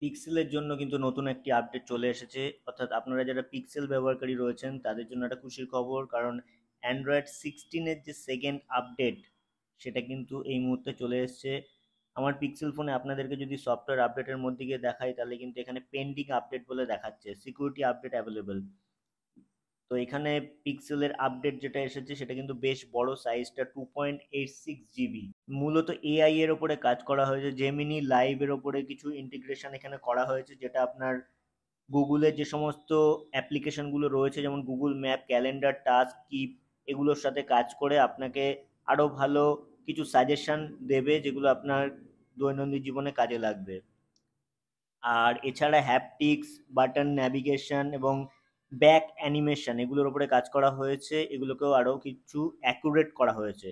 পিক্সেলের জন্য কিন্তু নতুন একটি আপডেট চলে এসেছে, অর্থাৎ আপনারা যারা পিক্সেল ব্যবহারকারী রয়েছেন তাদের জন্য একটা খুশির খবর, কারণ অ্যান্ড্রয়েড 16-এর যে সেকেন্ড আপডেট সেটা কিন্তু এই মুহূর্তে চলে এসেছে। আমার পিক্সেল ফোনে আপনাদেরকে যদি সফটওয়্যার আপডেটের মধ্যে গিয়ে দেখাই তাহলে কিন্তু এখানে পেন্ডিং আপডেট বলে দেখাচ্ছে, সিকিউরিটি আপডেট অ্যাভেলেবেল। তো এখানে পিক্সেলের আপডেট যেটা এসেছে সেটা কিন্তু বেশ বড়, সাইজটা 2.86 GB। মূলত এআই এর ওপরে কাজ করা হয়েছে, জেমিনি লাইভ এর ওপরে কিছু ইন্টিগ্রেশন এখানে করা হয়েছে, যেটা আপনার গুগলের যে সমস্ত অ্যাপ্লিকেশনগুলো রয়েছে যেমন Google map, calendar, task, keep, এগুলোর সাথে কাজ করে আপনাকে আরও ভালো কিছু সাজেশন দেবে যেগুলো আপনার দৈনন্দিন জীবনে কাজে লাগবে। আর এছাড়া হ্যাপটিক্স, বাটন ন্যাভিগেশন এবং ব্যাক অ্যানিমেশন এগুলোর উপরে কাজ করা হয়েছে, এগুলোকেও আরও কিছু অ্যাকুরেট করা হয়েছে।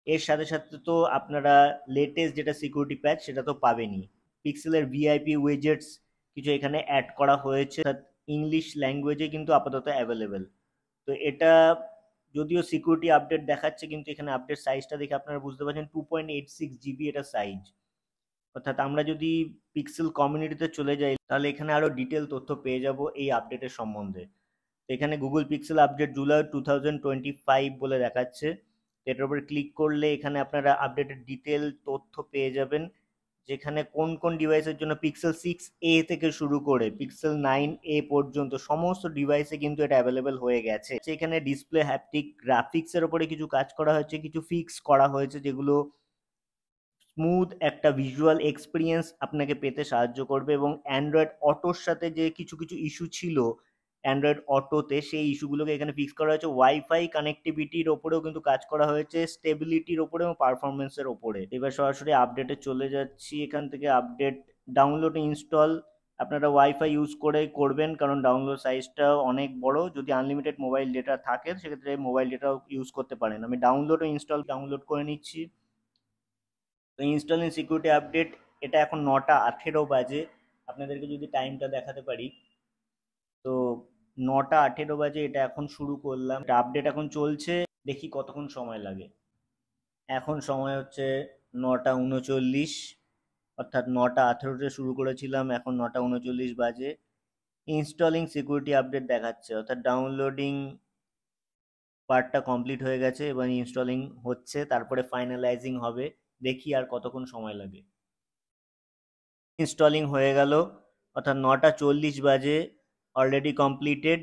এর সাথে সাথে তো আপনারা লেটেস্ট যেটা সিকিউরিটি প্যাচ সেটা তো পাবেনই। পিক্সেলের ভিআইপি উইজেটস কিছু এখানে অ্যাড করা হয়েছে, ইংলিশ ল্যাঙ্গুয়েজে কিন্তু আপাতত অ্যাভেলেবেল। তো এটা যদিও সিকিউরিটি আপডেট দেখাচ্ছে, কিন্তু এখানে আপডেট সাইজটা দেখে আপনারা বুঝতে পারছেন 2.86 GB এটা সাইজ। অর্থাৎ আমরা যদি পিক্সেল কমিউনিটিতে চলে যাই তাহলে এখানে আরো ডিটেল তথ্য পেয়ে যাব এই আপডেটের সম্বন্ধে। তো এখানে গুগল পিক্সেল আপডেট জুলাই 2025 বলে দেখাচ্ছে। এটার উপর ক্লিক করলে এখানে আপনারা আপডেটের ডিটেল তথ্য পেয়ে যাবেন, যেখানে কোন কোন ডিভাইসের জন্য পিক্সেল 6a থেকে শুরু করে পিক্সেল 9a পর্যন্ত সমস্ত ডিভাইসে কিন্তু এটা অ্যাভেলেবেল হয়ে গেছে। সেখানে ডিসপ্লে, হ্যাপটিক, গ্রাফিক্সের ওপরে কিছু কাজ করা হয়েছে, কিছু ফিক্স করা হয়েছে যেগুলো স্মুথ একটা ভিজুয়াল এক্সপিরিয়েন্স আপনাকে পেতে সাহায্য করবে। এবং অ্যান্ড্রয়েড অটোর সাথে যে কিছু কিছু ইস্যু ছিল অ্যান্ড্রয়েড অটোতে, সেই ইস্যুগুলোকে এখানে ফিক্স করা হয়েছে। ওয়াইফাই কানেক্টিভিটির ওপরেও কিন্তু কাজ করা হয়েছে, স্টেবিলিটির ওপরে এবং পারফরমেন্সের ওপরে। এবার সরাসরি আপডেটে চলে যাচ্ছি। এখান থেকে আপডেট ডাউনলোড ইনস্টল আপনারা ওয়াইফাই ইউজ করে করবেন, কারণ ডাউনলোড সাইজটা অনেক বড়। যদি আনলিমিটেড মোবাইল ডেটা থাকে সেক্ষেত্রে মোবাইল ডেটাও ইউজ করতে পারেন। আমি ডাউনলোড ও ইনস্টল ডাউনলোড করে নিচ্ছি। তো ইনস্টলিং সিকিউরিটি আপডেট, এটা এখন 9টা 18 বাজে। আপনাদেরকে যদি টাইমটা দেখাতে পারি, তো 9টা 18 বাজে এটা এখন শুরু করলাম, এটা আপডেট এখন চলছে। দেখি কতক্ষণ সময় লাগে। এখন সময় হচ্ছে 9টা 39, অর্থাৎ 9টা 18-তে শুরু করেছিলাম, এখন 9টা 39 বাজে। ইনস্টলিং সিকিউরিটি আপডেট দেখাচ্ছে, অর্থাৎ ডাউনলোডিং পার্টটা কমপ্লিট হয়ে গেছে, এবার ইনস্টলিং হচ্ছে, তারপরে ফাইনালাইজিং হবে। দেখি আর কতক্ষণ সময় লাগে। ইনস্টলিং হয়ে গেল, অর্থাৎ 9টা 40 বাজে, অলরেডি কমপ্লিটেড।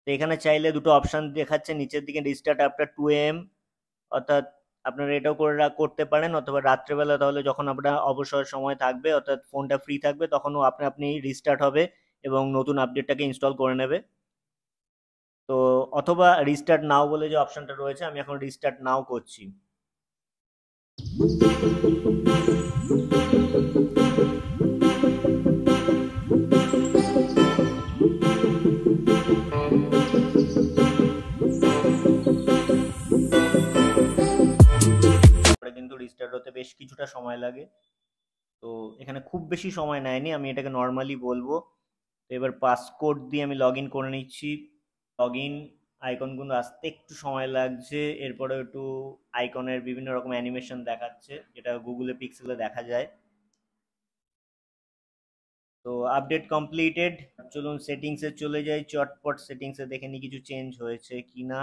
তো এখানে চাইলে দুটো অপশান দেখাচ্ছে নিচের দিকে, রিস্টার্ট আফটার 2 AM, অর্থাৎ আপনারা এটাও করতে পারেন, অথবা রাত্রেবেলা তাহলে যখন আপনার অবসর সময় থাকবে অর্থাৎ ফোনটা ফ্রি থাকবে তখনও আপনি রিস্টার্ট হবে এবং নতুন আপডেটটাকে ইনস্টল করে নেবে। তো অথবা রিস্টার্ট নাও বলে যে অপশানটা রয়েছে, আমি এখন রিস্টার্ট নাও করছি। কিন্তু রিস্টার্ট হতে বেশ কিছুটা সময় লাগে, তো এখানে খুব বেশি সময় নেয়নি, আমি এটাকে নর্মালি বলবো। তো এবার পাসকোড দিয়ে আমি লগ ইন করে নিচ্ছি। লগ ইন আইকনগুলো আসতে একটু সময় লাগছে, এরপরে একটু আইকনের বিভিন্ন রকম অ্যানিমেশন দেখাচ্ছে, যেটা গুগলে পিক্সেলে দেখা যায়। তো আপডেট কমপ্লিটেড। চলুন সেটিংসে চলে যাই, চটপট সেটিংসে দেখে নিই কিছু চেঞ্জ হয়েছে কিনা।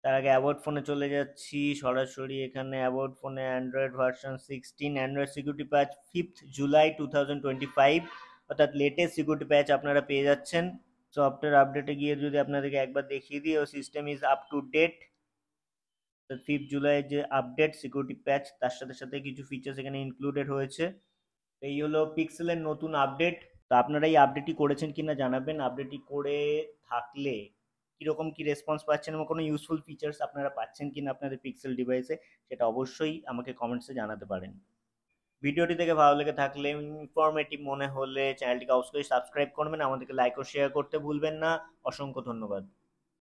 তার আগে অ্যাবাউট ফোনে চলে যাচ্ছি সরাসরি। এখানে অ্যাবাউট ফোনে অ্যান্ড্রয়েড ভার্সন 16, অ্যান্ড্রয়েড সিকিউরিটি প্যাচ 5th জুলাই 2025, অর্থাৎ লেটেস্ট সিকিউরিটি প্যাচ আপনারা পেয়ে যাচ্ছেন। সফটওয়্যার আপডেটে গিয়ে যদি আপনাদেরকে একবার দেখিয়ে দিই, ও system is up to date. 5th July যে আপডেট সিকিউরিটি প্যাচ, তার সাথে সাথে কিছু ফিচার্স এখানে ইনক্লুডেড হয়েছে। এই হলো পিক্সেলের নতুন আপডেট। তো আপনারা এই আপডেটটি করেছেন কিনা জানাবেন। আপডেটটি করে থাকলে কিরকম কি রেসপন্স পাচ্ছেন এবং কোনো ইউজফুল ফিচার্স আপনারা পাচ্ছেন কিনা আপনাদের পিক্সেল ডিভাইসে, সেটা অবশ্যই আমাকে কমেন্টসে জানাতে পারেন। ভিডিওটি থেকে ভালো লেগে থাকলে, ইনফরমেটিভ মনে হলে চ্যানেলটিকে অবশ্যই সাবস্ক্রাইব করবেন, আমাদেরকে লাইক ও শেয়ার করতে ভুলবেন না। অসংখ্য ধন্যবাদ।